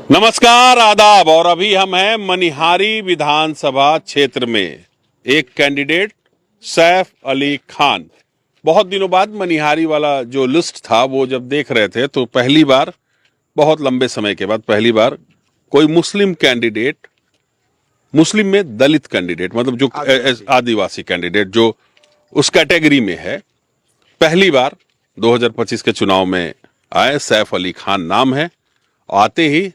नमस्कार, आदाब। और अभी हम हैं मनिहारी विधानसभा क्षेत्र में। एक कैंडिडेट सैफ अली खान, बहुत दिनों बाद मनिहारी वाला जो लिस्ट था वो जब देख रहे थे तो पहली बार, बहुत लंबे समय के बाद पहली बार कोई मुस्लिम कैंडिडेट, मुस्लिम में दलित कैंडिडेट, मतलब जो आदिवासी कैंडिडेट जो उस कैटेगरी में है, पहली बार 2025 के चुनाव में आए। सैफ अली खान नाम है। आते ही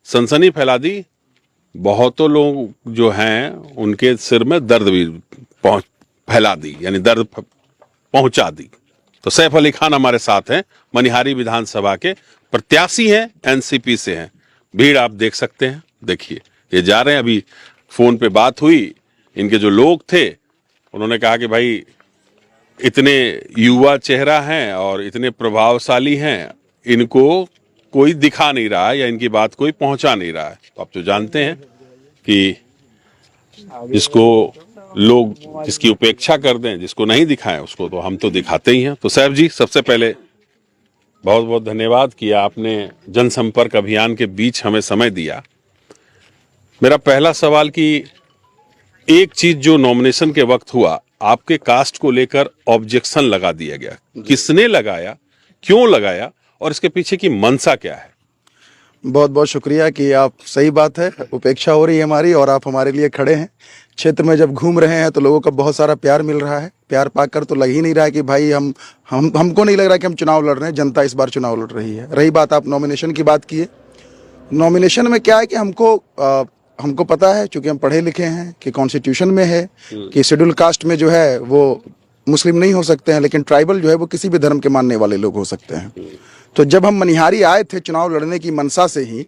सनसनी फैला दी। बहुतों लोग जो हैं उनके सिर में दर्द भी फैला दी, यानी दर्द पहुंचा दी। तो सैफ अली खान हमारे साथ हैं, मनिहारी विधानसभा के प्रत्याशी हैं, एनसीपी से हैं। भीड़ आप देख सकते हैं, देखिए ये जा रहे हैं। अभी फोन पे बात हुई, इनके जो लोग थे उन्होंने कहा कि भाई इतने युवा चेहरा हैं और इतने प्रभावशाली हैं, इनको कोई दिखा नहीं रहा है या इनकी बात कोई पहुंचा नहीं रहा है। तो आप तो जानते हैं कि जिसको लोग, जिसकी उपेक्षा कर दें, जिसको नहीं दिखाएं, उसको तो हम तो दिखाते ही हैं। तो सैफ जी, सबसे पहले बहुत बहुत धन्यवाद कि आपने जनसंपर्क अभियान के बीच हमें समय दिया। मेरा पहला सवाल कि एक चीज जो नॉमिनेशन के वक्त हुआ, आपके कास्ट को लेकर ऑब्जेक्शन लगा दिया गया, किसने लगाया, क्यों लगाया और इसके पीछे की मंशा क्या है? बहुत बहुत शुक्रिया कि आप, सही बात है, उपेक्षा हो रही है हमारी और आप हमारे लिए खड़े हैं। क्षेत्र में जब घूम रहे हैं तो लोगों का बहुत सारा प्यार मिल रहा है। प्यार पाकर तो लग ही नहीं रहा है कि भाई हमको नहीं लग रहा कि हम चुनाव लड़ रहे हैं। जनता इस बार चुनाव लड़ रही है। रही बात, आप नॉमिनेशन की बात किए। नॉमिनेशन में क्या है कि हमको पता है, चूंकि हम पढ़े लिखे हैं, कि कॉन्स्टिट्यूशन में है कि शेड्यूल कास्ट में जो है वो मुस्लिम नहीं हो सकते हैं, लेकिन ट्राइबल जो है वो किसी भी धर्म के मानने वाले लोग हो सकते हैं। तो जब हम मनिहारी आए थे चुनाव लड़ने की मनसा से ही,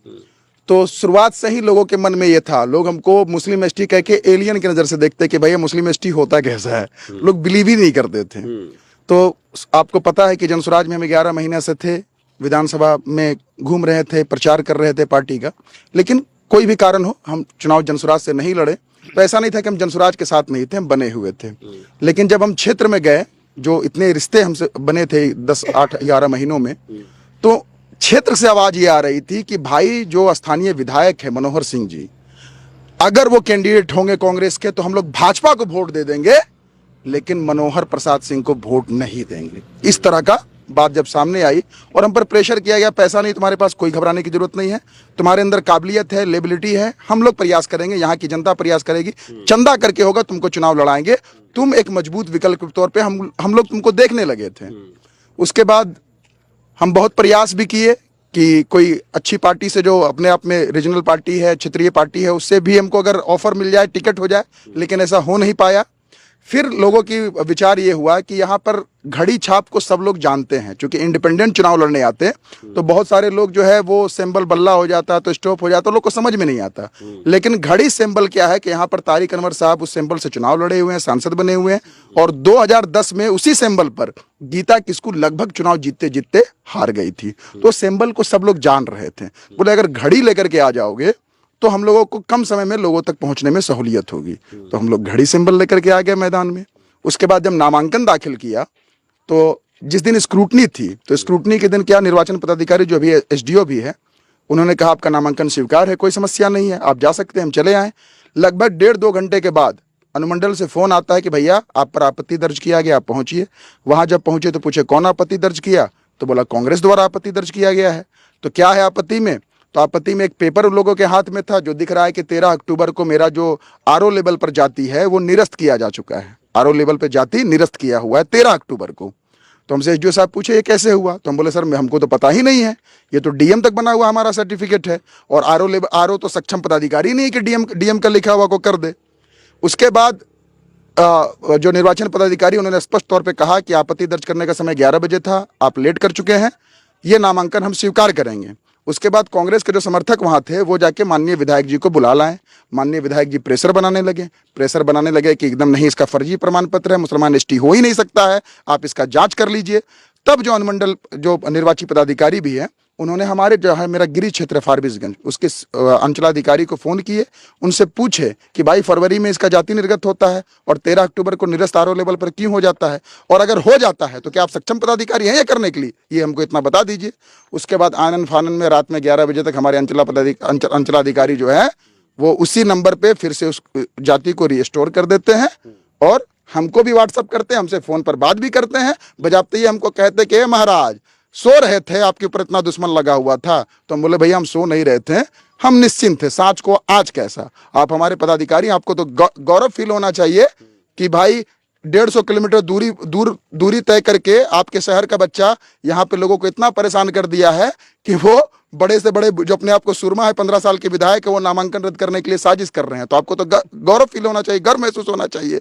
तो शुरुआत से ही लोगों के मन में ये था, लोग हमको मुस्लिम एसटी कह के एलियन की नज़र से देखते कि भैया मुस्लिम एसटी होता कैसा है। लोग बिलीव ही नहीं करते थे। तो आपको पता है कि जनसुराज में हम 11 महीने से थे, विधानसभा में घूम रहे थे, प्रचार कर रहे थे पार्टी का, लेकिन कोई भी कारण हो हम चुनाव जनसुराज से नहीं लड़े। तो ऐसा नहीं था कि हम जनसुराज के साथ नहीं थे, हम बने हुए थे। लेकिन जब हम क्षेत्र में गए, जो इतने रिश्ते हमसे बने थे 10, 8, 11 महीनों में, तो क्षेत्र से आवाज ये आ रही थी कि भाई जो स्थानीय विधायक है मनोहर सिंह जी, अगर वो कैंडिडेट होंगे कांग्रेस के तो हम लोग भाजपा को वोट दे देंगे, लेकिन मनोहर प्रसाद सिंह को वोट नहीं देंगे। इस तरह का बात जब सामने आई और हम पर प्रेशर किया गया, पैसा नहीं तुम्हारे पास, कोई घबराने की जरूरत नहीं है, तुम्हारे अंदर काबिलियत है, लेबिलिटी है, हम लोग प्रयास करेंगे, यहाँ की जनता प्रयास करेगी, चंदा करके होगा, तुमको चुनाव लड़ाएंगे, तुम एक मजबूत विकल्प के तौर पे हम लोग तुमको देखने लगे थे। उसके बाद हम बहुत प्रयास भी किए कि कोई अच्छी पार्टी से, जो अपने आप में रीजनल पार्टी है, क्षेत्रीय पार्टी है, उससे भी हमको अगर ऑफर मिल जाए, टिकट हो जाए, लेकिन ऐसा हो नहीं पाया। फिर लोगों की विचार ये हुआ कि यहाँ पर घड़ी छाप को सब लोग जानते हैं, क्योंकि इंडिपेंडेंट चुनाव लड़ने आते हैं तो बहुत सारे लोग जो है वो सिंबल बल्ला हो जाता तो स्टॉप हो जाता, लोग को समझ में नहीं आता। लेकिन घड़ी सिंबल क्या है कि यहाँ पर तारिक अनवर साहब उस सिंबल से चुनाव लड़े हुए हैं, सांसद बने हुए हैं, और 2010 में उसी सिंबल पर गीता किस्कू लगभग चुनाव जीतते जीतते हार गई थी। तो सिंबल को सब लोग जान रहे थे। बोले अगर घड़ी लेकर के आ जाओगे तो हम लोगों को कम समय में लोगों तक पहुंचने में सहूलियत होगी। तो हम लोग घड़ी सिंबल लेकर के आ गए मैदान में। उसके बाद जब नामांकन दाखिल किया, तो जिस दिन स्क्रूटनी थी, तो स्क्रूटनी के दिन क्या, निर्वाचन पदाधिकारी जो अभी एसडीओ भी है, उन्होंने कहा आपका नामांकन स्वीकार है, कोई समस्या नहीं है, आप जा सकते हैं। हम चले आए। लगभग 1.5-2 घंटे के बाद अनुमंडल से फोन आता है कि भैया आप पर आपत्ति दर्ज किया गया, आप पहुंचिए। वहां जब पहुंचे तो पूछे कौन आपत्ति दर्ज किया, तो बोला कांग्रेस द्वारा आपत्ति दर्ज किया गया है। तो क्या है आपत्ति में? तो आपत्ति में एक पेपर उन लोगों के हाथ में था जो दिख रहा है कि 13 अक्टूबर को मेरा जो आरओ लेवल पर जाति है वो निरस्त किया जा चुका है। आरओ लेवल पर जाति निरस्त किया हुआ है 13 अक्टूबर को। तो हमसे एसडीओ साहब पूछे ये कैसे हुआ? तो हम बोले सर हमको तो पता ही नहीं है, ये तो डीएम तक बना हुआ हमारा सर्टिफिकेट है, और आरओ तो सक्षम पदाधिकारी नहीं है कि डीएम का लिखा हुआ को कर दे। उसके बाद जो निर्वाचन पदाधिकारी, उन्होंने स्पष्ट तौर पे कहा कि आपत्ति दर्ज करने का समय 11 बजे था, आप लेट कर चुके हैं, ये नामांकन हम स्वीकार करेंगे। उसके बाद कांग्रेस के जो समर्थक वहां थे वो जाके माननीय विधायक जी को बुला लाए। माननीय विधायक जी प्रेशर बनाने लगे कि एकदम नहीं, इसका फर्जी प्रमाण पत्र है, मुसलमान एसटी हो ही नहीं सकता है, आप इसका जांच कर लीजिए। तब जो अनुमंडल जो निर्वाची पदाधिकारी भी है उन्होंने हमारे जो है मेरा गिरी क्षेत्र फारबिसगंज उसके अंचलाधिकारी को फोन किए, उनसे पूछे कि भाई फरवरी में इसका जाति निर्गत होता है और 13 अक्टूबर को निरस्त आरओ लेवल पर क्यों हो जाता है, और अगर हो जाता है तो क्या आप सक्षम पदाधिकारी हैं ये करने के लिए, ये हमको इतना बता दीजिए। उसके बाद आनन फानन में रात में 11 बजे तक हमारे अंचलाधिकारी जो है वो उसी नंबर पे फिर से उस जाति को रिस्टोर कर देते हैं और हमको भी व्हाट्सअप करते हैं, हमसे फोन पर बात भी करते हैं। बजाते ही हमको कहते कि महाराज सो रहे थे, आपके ऊपर इतना दुश्मन लगा हुआ था। तो हम बोले भैया हम सो नहीं रहे थे, हम निश्चिंत थे, सांच को आज कैसा। आप हमारे पदाधिकारी, आपको तो गौरव फील होना चाहिए कि भाई 150 किलोमीटर दूरी तय करके आपके शहर का बच्चा यहाँ पे लोगों को इतना परेशान कर दिया है कि वो बड़े से बड़े जो अपने आप को सुरमा है 15 साल के विधायक है वो नामांकन रद्द करने के लिए साजिश कर रहे हैं। तो आपको तो गौरव फील होना चाहिए, गर्व महसूस होना चाहिए।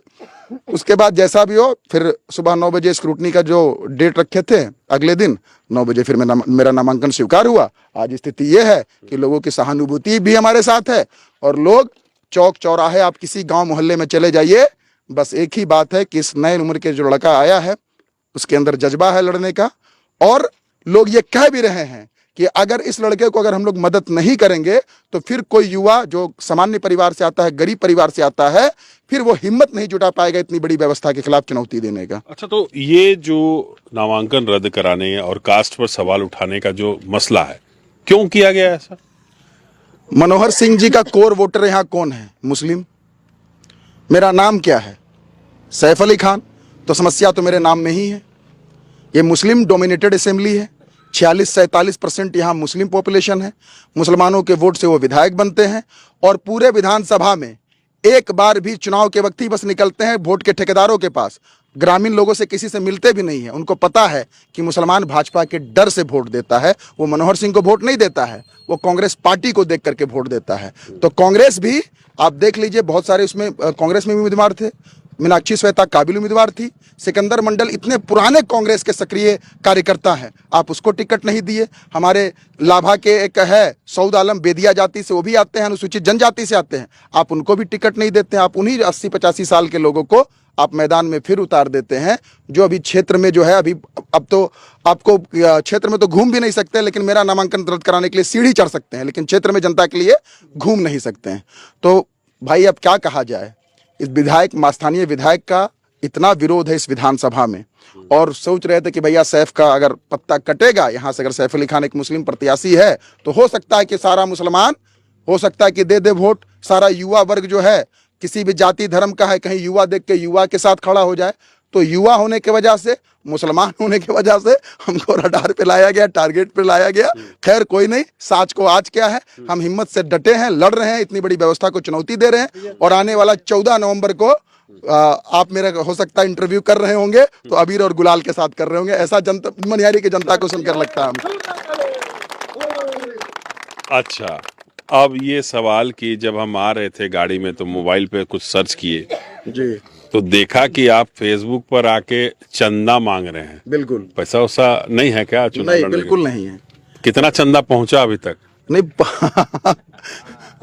उसके बाद जैसा भी हो फिर सुबह 9 बजे स्क्रूटनी का जो डेट रखे थे अगले दिन 9 बजे फिर मेरा नामांकन स्वीकार हुआ। आज स्थिति ये है कि लोगों की सहानुभूति भी हमारे साथ है और लोग चौक चौराहे, आप किसी गाँव मोहल्ले में चले जाइए, बस एक ही बात है कि इस नए उम्र के जो लड़का आया है उसके अंदर जज्बा है लड़ने का। और लोग ये कह भी रहे हैं कि अगर इस लड़के को अगर हम लोग मदद नहीं करेंगे तो फिर कोई युवा जो सामान्य परिवार से आता है, गरीब परिवार से आता है, फिर वो हिम्मत नहीं जुटा पाएगा इतनी बड़ी व्यवस्था के खिलाफ चुनौती देने का। अच्छा, तो ये जो नामांकन रद्द कराने और कास्ट पर सवाल उठाने का जो मसला है, क्यों किया गया ऐसा? मनोहर सिंह जी का कोर वोटर यहाँ कौन है? मुस्लिम। मेरा नाम क्या है? सैफ अली खान। तो समस्या तो मेरे नाम में ही है। ये मुस्लिम डोमिनेटेड असेंबली है, 46-47% यहाँ मुस्लिम पॉपुलेशन है। मुसलमानों के वोट से वो विधायक बनते हैं और पूरे विधानसभा में एक बार भी चुनाव के वक्त ही बस निकलते हैं वोट के ठेकेदारों के पास, ग्रामीण लोगों से किसी से मिलते भी नहीं है। उनको पता है कि मुसलमान भाजपा के डर से वोट देता है, वो मनोहर सिंह को वोट नहीं देता है, वो कांग्रेस पार्टी को देख करके वोट देता है। तो कांग्रेस भी आप देख लीजिए, बहुत सारे उसमें कांग्रेस में भी उम्मीदवार थे। मीनाक्षी श्वेता काबिल उम्मीदवार थी। सिकंदर मंडल इतने पुराने कांग्रेस के सक्रिय कार्यकर्ता हैं, आप उसको टिकट नहीं दिए। हमारे लाभा के एक है सऊद आलम, बेदिया जाति से, वो भी आते हैं, अनुसूचित जनजाति से आते हैं, आप उनको भी टिकट नहीं देते हैं। आप उन्हीं 80-85 साल के लोगों को आप मैदान में फिर उतार देते हैं, जो अभी क्षेत्र में जो है अभी अब तो आपको क्षेत्र में तो घूम भी नहीं सकते, लेकिन मेरा नामांकन रद्द कराने के लिए सीढ़ी चढ़ सकते हैं, लेकिन क्षेत्र में जनता के लिए घूम नहीं सकते हैं। तो भाई अब क्या कहा जाए, इस विधायक, स्थानीय विधायक का इतना विरोध है इस विधानसभा में, और सोच रहे थे कि भैया सैफ का अगर पत्ता कटेगा यहाँ से, अगर सैफ अली खान एक मुस्लिम प्रत्याशी है तो हो सकता है कि सारा मुसलमान हो सकता है कि दे वोट, सारा युवा वर्ग जो है किसी भी जाति धर्म का है, कहीं युवा देख के युवा के साथ खड़ा हो जाए। तो युवा होने के वजह से, मुसलमान होने की वजह से हमको रडार पे लाया गया, टारगेट पे लाया गया। खैर कोई नहीं, साच को आज क्या है, हम हिम्मत से डटे हैं, लड़ रहे हैं, इतनी बड़ी व्यवस्था को चुनौती दे रहे हैं। और आने वाला 14 नवंबर को आप मेरा हो सकता है इंटरव्यू कर रहे होंगे तो अबीर और गुलाल के साथ कर रहे होंगे, ऐसा जनता, मनिहारी की जनता को सुनकर लगता है हमको। अच्छा, अब ये सवाल कि जब हम आ रहे थे गाड़ी में तो मोबाइल पे कुछ सर्च किए जी, तो देखा कि आप फेसबुक पर आके चंदा मांग रहे हैं। बिल्कुल। पैसा वैसा नहीं है क्या चुनाव नहीं, लड़ने बिल्कुल के? नहीं है। कितना चंदा पहुंचा अभी तक? नहीं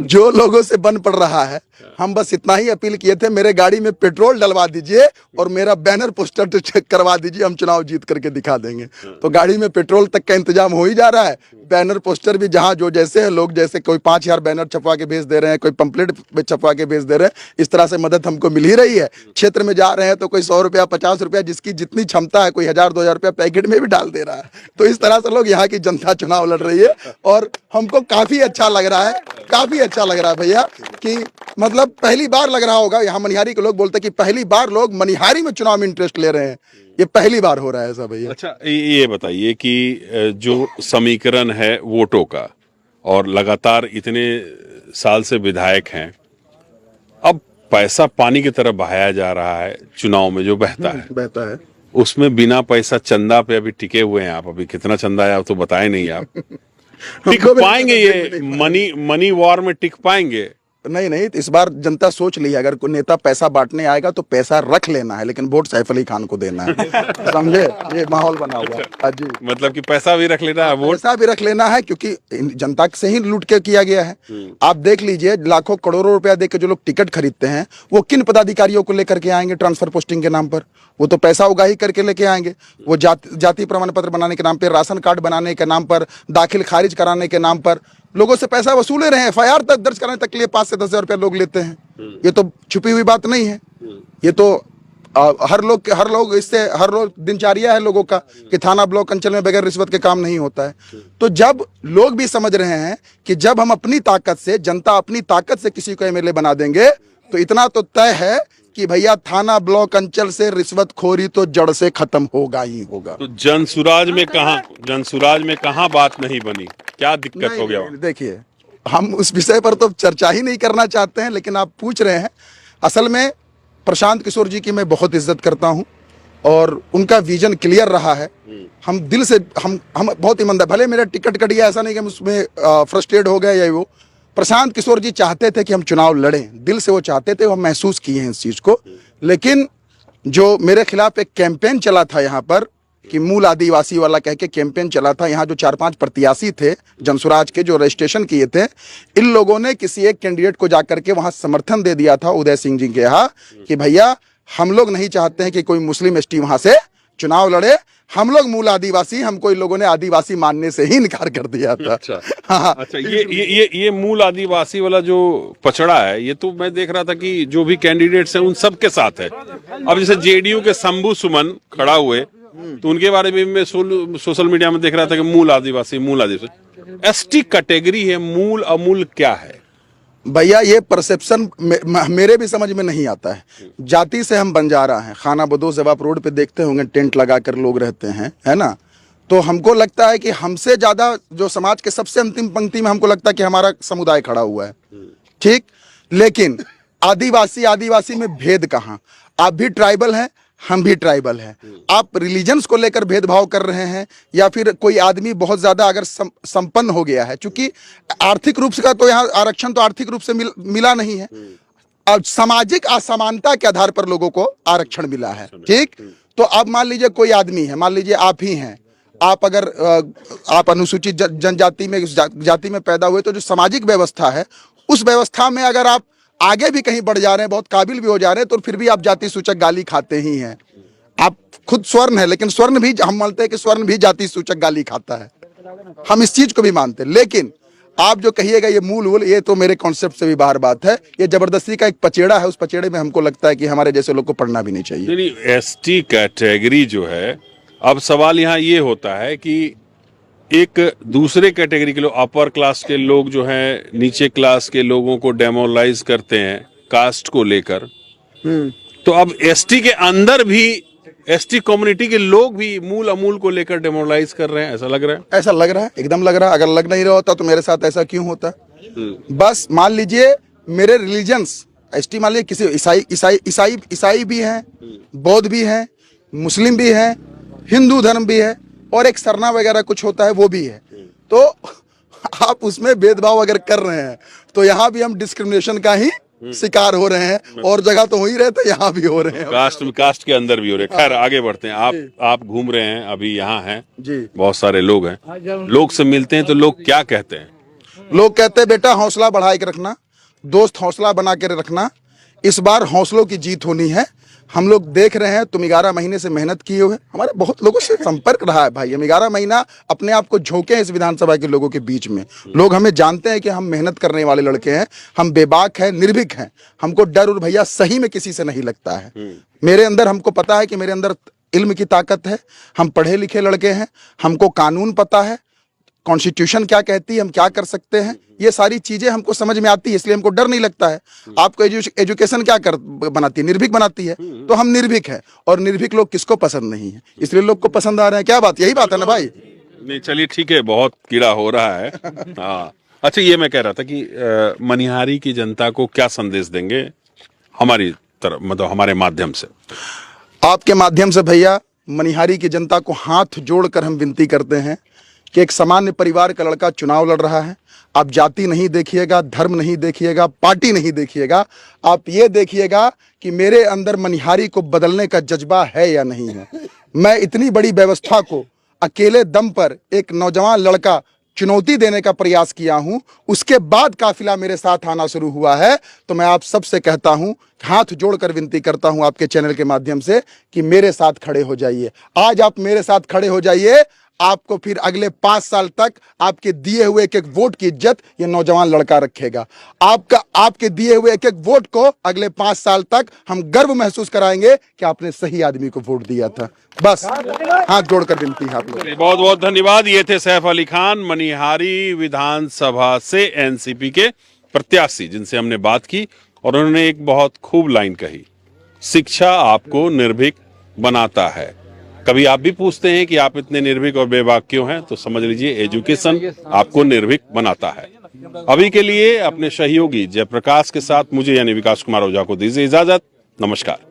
जो लोगों से बन पड़ रहा है, हम बस इतना ही अपील किए थे, मेरे गाड़ी में पेट्रोल डलवा दीजिए और मेरा बैनर पोस्टर तो चेक करवा दीजिए, हम चुनाव जीत करके दिखा देंगे। तो गाड़ी में पेट्रोल तक का इंतजाम हो ही जा रहा है, बैनर पोस्टर भी जहां जो जैसे है, लोग जैसे कोई 5000 बैनर छपवा के भेज दे रहे हैं, कोई पंपलेट छपवा के भेज दे रहे हैं, इस तरह से मदद हमको मिल ही रही है। क्षेत्र में जा रहे हैं तो कोई 100 रुपया 50 रुपया जिसकी जितनी क्षमता है, कोई 1000-2000 रुपया पैकेट में भी डाल दे रहा है। तो इस तरह से लोग यहाँ की जनता चुनाव लड़ रही है और हमको काफी अच्छा लग रहा है, काफी अच्छा लग रहा है भैया, कि मतलब पहली बार लग रहा होगा, यहाँ मनिहारी के लोग बोलते हैं कि पहली बार लोग मनिहारी में चुनाव में इंटरेस्ट ले रहे हैं, ये पहली बार हो रहा है ऐसा भैया। अच्छा, ये बताइए कि जो समीकरण है वोटों का, और लगातार इतने साल से विधायक हैं, अब पैसा पानी की तरह बहाया जा रहा है चुनाव में जो बहता है, उसमें बिना पैसा चंदा पे अभी टिके हुए हैं आप। अभी कितना चंदा है तो बताए नहीं आप। टिक पाएंगे ये मनी वॉर में टिक पाएंगे? नहीं नहीं, इस बार जनता सोच ली है, अगर कोई नेता पैसा बांटने आएगा तो पैसा रख लेना है, लेकिन वोट सैफ अली खान को देना है। समझे, ये माहौल बना हुआ है। हाँ जी, मतलब कि पैसा भी रख लेना है, वोट पैसा भी रख लेना है, क्योंकि जनता से ही लूट के किया गया है। आप देख लीजिए, लाखों करोड़ों रुपया दे के जो लोग टिकट खरीदते हैं, वो किन पदाधिकारियों को लेकर के आएंगे ट्रांसफर पोस्टिंग के नाम पर? वो तो पैसा उगाही करके लेके आएंगे। वो जाति प्रमाण पत्र बनाने के नाम पर, राशन कार्ड बनाने के नाम पर, दाखिल खारिज कराने के नाम पर लोगों से पैसा वसूले रहे हैं। एफआईआर तक दर्ज कराने तक के लिए 5 से 10 हजार रुपया लोग लेते हैं। ये तो छुपी हुई बात नहीं है, ये तो हर लोग इससे हर रोज दिनचर्या है लोगों का कि थाना ब्लॉक अंचल में बगैर रिश्वत के काम नहीं होता है। तो जब लोग भी समझ रहे हैं कि जब हम अपनी ताकत से, जनता अपनी ताकत से किसी को एमएलए बना देंगे, तो इतना तो तय है कि भैया थाना ब्लॉक अंचल से रिश्वतखोरी तो जड़ से खत्म होगा ही होगा। तो जनसुराज में कहाँ बात नहीं बनी, क्या दिक्कत हो गया? देखिए, हम उस विषय पर तो चर्चा ही नहीं करना चाहते हैं, लेकिन आप पूछ रहे हैं। असल में प्रशांत किशोर जी की मैं बहुत इज्जत करता हूं और उनका विजन क्लियर रहा है। हम दिल से हम बहुत ईमानदार, भले मेरा टिकट कट गया, ऐसा नहीं कि हम उसमें फ्रस्ट्रेट हो गए या वो। प्रशांत किशोर जी चाहते थे कि हम चुनाव लड़ें, दिल से वो चाहते थे, हम महसूस किए हैं इस चीज को। लेकिन जो मेरे खिलाफ एक कैंपेन चला था यहाँ पर कि मूल आदिवासी वाला कह के कैंपेन चला था, यहाँ जो 4-5 प्रत्याशी थे जनसुराज के जो रजिस्ट्रेशन किए थे, इन लोगों ने किसी एक कैंडिडेट को जाकर के वहां समर्थन दे दिया था उदय सिंह जी के यहाँ कि भैया हम लोग नहीं चाहते हैं कि कोई मुस्लिम एसटी वहां से चुनाव लड़े, हम लोग मूल आदिवासी, हमको इन लोगों ने आदिवासी मानने से ही इनकार कर दिया था। अच्छा, हाँ, अच्छा, ये मूल आदिवासी वाला जो पचड़ा है, ये तो मैं देख रहा था कि जो भी कैंडिडेट्स हैं उन सब के साथ है। अब जैसे जेडीयू के शंभू सुमन खड़ा हुए, तो उनके बारे में मैं सोशल मीडिया में देख रहा था कि मूल आदिवासी एसटी कैटेगरी है, मूल अमूल क्या है? भैया ये परसेप्शन मेरे भी समझ में नहीं आता है। जाति से हम बंजारा हैं, खाना बदोश जब आप रोड पे देखते होंगे टेंट लगा कर लोग रहते हैं, है ना, तो हमको लगता है कि हमसे ज्यादा जो समाज के सबसे अंतिम पंक्ति में हमको लगता है कि हमारा समुदाय खड़ा हुआ है, ठीक। लेकिन आदिवासी में भेद कहाँ? आप भी ट्राइबल हैं, हम भी ट्राइबल हैं। आप रिलीजन्स को लेकर भेदभाव कर रहे हैं, या फिर कोई आदमी बहुत ज्यादा अगर संपन्न हो गया है, क्योंकि आर्थिक रूप से का तो यहाँ आरक्षण तो आर्थिक रूप से मिला नहीं है, अब सामाजिक असमानता के आधार पर लोगों को आरक्षण मिला है, ठीक। तो अब मान लीजिए कोई आदमी है, मान लीजिए आप ही हैं, आप अगर आप अनुसूचित जनजाति में जाति में पैदा हुए, तो जो सामाजिक व्यवस्था है उस व्यवस्था में अगर आप आगे भी कहीं बढ़ जा रहे हैं, बहुत काबिल भी हो जा रहे हैं, तो फिर भी आप जाति सूचक गाली खाते ही हैं। आप खुद स्वर्ण है, लेकिन स्वर्ण भी हम मानते हैं कि स्वर्ण भी जाति सूचक गाली खाता है, हम इस चीज को भी मानते हैं। लेकिन आप जो कहिएगा ये मूल ये तो मेरे कॉन्सेप्ट से भी बाहर बात है। ये जबरदस्ती का एक पचेड़ा है, उस पचेड़े में हमको लगता है कि हमारे जैसे लोग को पढ़ना भी नहीं चाहिए। एसटी कैटेगरी जो है, अब सवाल यहाँ ये होता है कि एक दूसरे कैटेगरी के लोग, अपर क्लास के लोग जो हैं नीचे क्लास के लोगों को डेमोरलाइज करते हैं कास्ट को लेकर, तो अब एसटी के अंदर भी एसटी कम्युनिटी के लोग भी मूल अमूल को लेकर डेमोरलाइज कर रहे हैं, ऐसा लग रहा है? ऐसा लग रहा है, एकदम लग रहा है। अगर लग नहीं रहा होता तो मेरे साथ ऐसा क्यों होता? बस मान लीजिए मेरे रिलीजन्स एसटी, मान लीजिए किसी ईसाई भी हैं, बौद्ध भी हैं, मुस्लिम भी हैं, हिंदू धर्म भी है, और एक सरना वगैरह कुछ होता है वो भी है। तो आप उसमें भेदभाव अगर कर रहे हैं तो यहाँ भी हम डिस्क्रिमिनेशन का ही शिकार हो रहे हैं, और जगह तो हो ही रहे थे, यहाँ भी हो रहे हैं, कास्ट के अंदर भी हो रहे हैं। खैर आगे बढ़ते हैं। आप घूम रहे हैं, अभी यहाँ हैं जी, बहुत सारे लोग हैं, लोग से मिलते हैं तो लोग क्या कहते हैं? लोग कहते हैं बेटा हौसला बढ़ा के रखना, दोस्त हौसला बना के रखना, इस बार हौसलों की जीत होनी है। हम लोग देख रहे हैं, तुम 11 महीने से मेहनत किए हुए, हमारे बहुत लोगों से संपर्क रहा है भाई। हम 11 महीना अपने आप को झोंके हैं इस विधानसभा के लोगों के बीच में। लोग हमें जानते हैं कि हम मेहनत करने वाले लड़के हैं, हम बेबाक हैं, निर्भीक हैं, हमको डर और भैया सही में किसी से नहीं लगता है। मेरे अंदर, हमको पता है कि मेरे अंदर इल्म की ताकत है, हम पढ़े लिखे लड़के हैं, हमको कानून पता है, कॉन्स्टिट्यूशन क्या कहती है, हम क्या कर सकते हैं, ये सारी चीजें हमको समझ में आती है, इसलिए हमको डर नहीं लगता है। आपको एजुकेशन क्या बनाती है? निर्भीक बनाती है। तो हम निर्भीक हैं, और निर्भीक लोग किसको पसंद नहीं है, इसलिए लोग को पसंद आ रहे हैं। क्या बात, यही बात है ना भाई? नहीं, चलिए ठीक है, बहुत कीड़ा हो रहा है। हाँ, अच्छा, ये मैं कह रहा था कि मनिहारी की जनता को क्या संदेश देंगे हमारी तरफ, मतलब हमारे माध्यम से? आपके माध्यम से भैया मनिहारी की जनता को हाथ जोड़कर हम विनती करते हैं कि एक सामान्य परिवार का लड़का चुनाव लड़ रहा है, आप जाति नहीं देखिएगा, धर्म नहीं देखिएगा, पार्टी नहीं देखिएगा, आप ये देखिएगा कि मेरे अंदर मनिहारी को बदलने का जज्बा है या नहीं है। मैं इतनी बड़ी व्यवस्था को अकेले दम पर एक नौजवान लड़का चुनौती देने का प्रयास किया हूं, उसके बाद काफिला मेरे साथ आना शुरू हुआ है। तो मैं आप सबसे कहता हूं, हाथ जोड़कर विनती करता हूं आपके चैनल के माध्यम से कि मेरे साथ खड़े हो जाइए। आज आप मेरे साथ खड़े हो जाइए, आपको फिर अगले 5 साल तक आपके दिए हुए एक एक वोट की इज्जत ये नौजवान लड़का रखेगा। आपके दिए हुए एक एक वोट को अगले 5 साल तक हम गर्व महसूस कराएंगे कि आपने सही आदमी को वोट दिया था। बस हाथ जोड़कर विनती है आप लोग। बहुत बहुत धन्यवाद। ये थे सैफ अली खान, मनिहारी विधानसभा से एनसीपी के प्रत्याशी, जिनसे हमने बात की और उन्होंने एक बहुत खूब लाइन कही, शिक्षा आपको निर्भीक बनाता है। कभी आप भी पूछते हैं कि आप इतने निर्भीक और बेबाक क्यों हैं, तो समझ लीजिए एजुकेशन आपको निर्भीक बनाता है। अभी के लिए अपने सहयोगी जयप्रकाश के साथ मुझे यानी विकास कुमार ओझा को दीजिए इजाजत। नमस्कार।